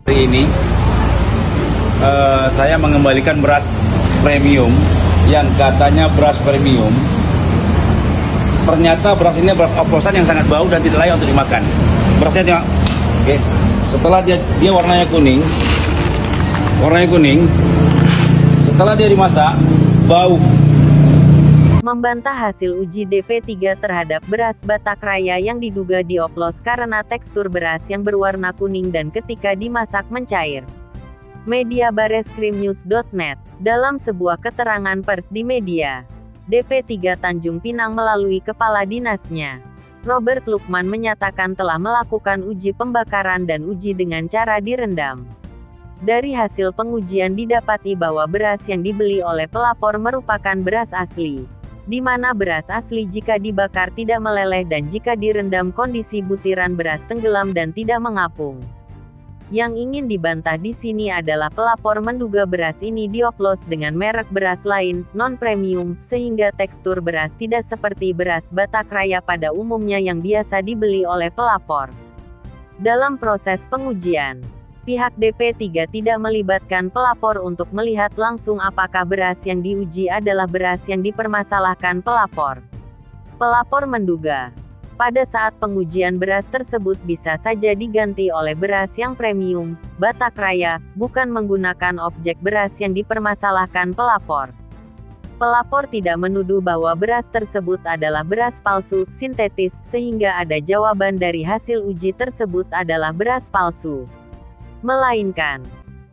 Hari ini saya mengembalikan beras premium yang katanya beras premium. Ternyata beras ini beras oplosan yang sangat bau dan tidak layak untuk dimakan. Berasnya tengok, oke. Setelah dia warnanya kuning, setelah dia dimasak, bau. Membantah hasil uji DP3 terhadap beras Batak Raya yang diduga dioplos karena tekstur beras yang berwarna kuning dan ketika dimasak mencair. Media Bareskrimnews.net, dalam sebuah keterangan pers di media, DP3 Tanjung Pinang melalui kepala dinasnya, Robert Lukman menyatakan telah melakukan uji pembakaran dan uji dengan cara direndam. Dari hasil pengujian didapati bahwa beras yang dibeli oleh pelapor merupakan beras asli, di mana beras asli jika dibakar tidak meleleh dan jika direndam kondisi butiran beras tenggelam dan tidak mengapung. Yang ingin dibantah di sini adalah pelapor menduga beras ini dioplos dengan merek beras lain, non-premium, sehingga tekstur beras tidak seperti beras Batak Raya pada umumnya yang biasa dibeli oleh pelapor. Dalam proses pengujian, pihak DP3 tidak melibatkan pelapor untuk melihat langsung apakah beras yang diuji adalah beras yang dipermasalahkan pelapor. Pelapor menduga, pada saat pengujian beras tersebut bisa saja diganti oleh beras yang premium, Batak Raya, bukan menggunakan objek beras yang dipermasalahkan pelapor. Pelapor tidak menuduh bahwa beras tersebut adalah beras palsu, sintetis, sehingga ada jawaban dari hasil uji tersebut adalah beras palsu. Melainkan,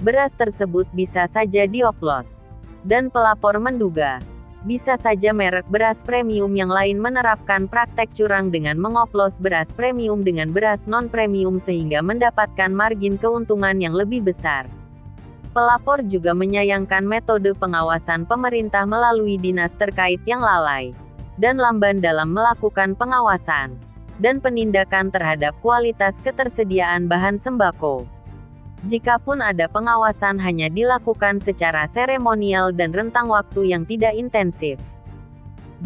beras tersebut bisa saja dioplos. Dan pelapor menduga, bisa saja merek beras premium yang lain menerapkan praktek curang dengan mengoplos beras premium dengan beras non-premium sehingga mendapatkan margin keuntungan yang lebih besar. Pelapor juga menyayangkan metode pengawasan pemerintah melalui dinas terkait yang lalai dan lamban dalam melakukan pengawasan dan penindakan terhadap kualitas ketersediaan bahan sembako. Jikapun ada pengawasan hanya dilakukan secara seremonial dan rentang waktu yang tidak intensif.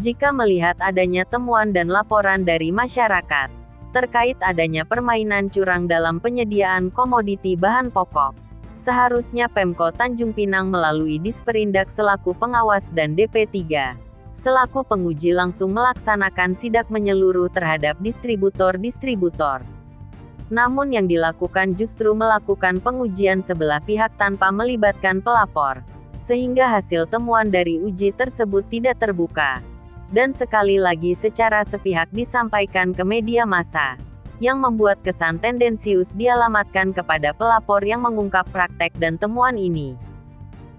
Jika melihat adanya temuan dan laporan dari masyarakat terkait adanya permainan curang dalam penyediaan komoditi bahan pokok, seharusnya Pemko Tanjung Pinang melalui Disperindak selaku pengawas dan DP3 selaku penguji langsung melaksanakan sidak menyeluruh terhadap distributor-distributor. Namun yang dilakukan justru melakukan pengujian sebelah pihak tanpa melibatkan pelapor, sehingga hasil temuan dari uji tersebut tidak terbuka, dan sekali lagi secara sepihak disampaikan ke media massa, yang membuat kesan tendensius dialamatkan kepada pelapor yang mengungkap praktek dan temuan ini.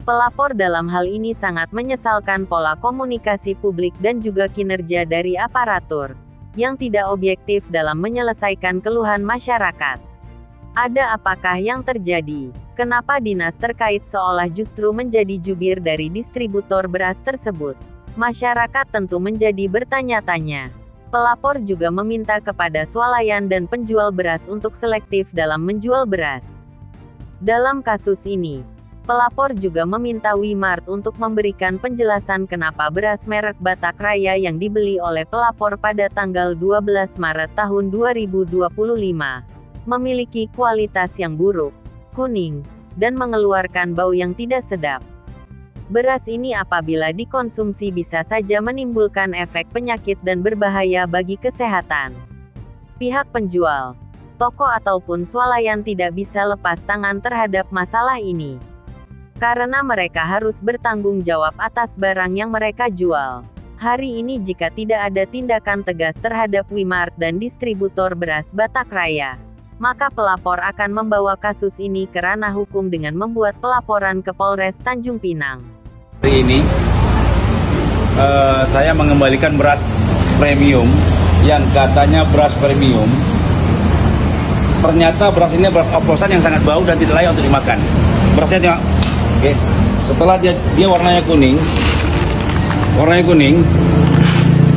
Pelapor dalam hal ini sangat menyesalkan pola komunikasi publik dan juga kinerja dari aparatur yang tidak objektif dalam menyelesaikan keluhan masyarakat. Ada apakah yang terjadi? Kenapa dinas terkait seolah justru menjadi jubir dari distributor beras tersebut? Masyarakat tentu menjadi bertanya-tanya. Pelapor juga meminta kepada swalayan dan penjual beras untuk selektif dalam menjual beras. Dalam kasus ini, pelapor juga meminta Wimart untuk memberikan penjelasan kenapa beras merek Batak Raya yang dibeli oleh pelapor pada tanggal 12 Maret tahun 2025 memiliki kualitas yang buruk, kuning, dan mengeluarkan bau yang tidak sedap. Beras ini apabila dikonsumsi bisa saja menimbulkan efek penyakit dan berbahaya bagi kesehatan. Pihak penjual, toko ataupun swalayan tidak bisa lepas tangan terhadap masalah ini, karena mereka harus bertanggung jawab atas barang yang mereka jual. Hari ini jika tidak ada tindakan tegas terhadap Wimart dan distributor beras Batak Raya, maka pelapor akan membawa kasus ini ke ranah hukum dengan membuat pelaporan ke Polres Tanjung Pinang. Hari ini saya mengembalikan beras premium yang katanya beras premium. Ternyata beras ini beras oplosan yang sangat bau dan tidak layak untuk dimakan. Berasnya tengok. Oke, setelah dia warnanya kuning,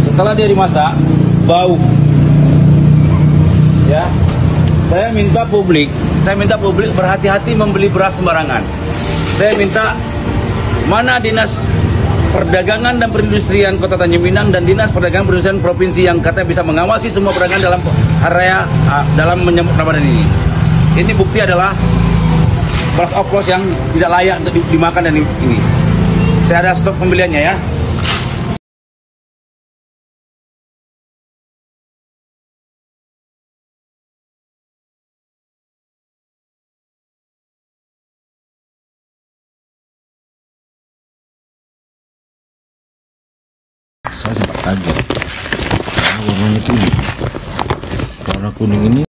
setelah dia dimasak, bau. Ya, saya minta publik berhati-hati membeli beras sembarangan. Saya minta mana dinas perdagangan dan perindustrian Kota Tanjung Pinang dan dinas perdagangan perindustrian provinsi yang katanya bisa mengawasi semua pedagang dalam area dalam menyambut Ramadan ini. Ini bukti adalah beras oplos yang tidak layak untuk dimakan dan ini. Saya ada stok pembeliannya ya. Saya sempat kaget warnanya kuning. Warna kuning ini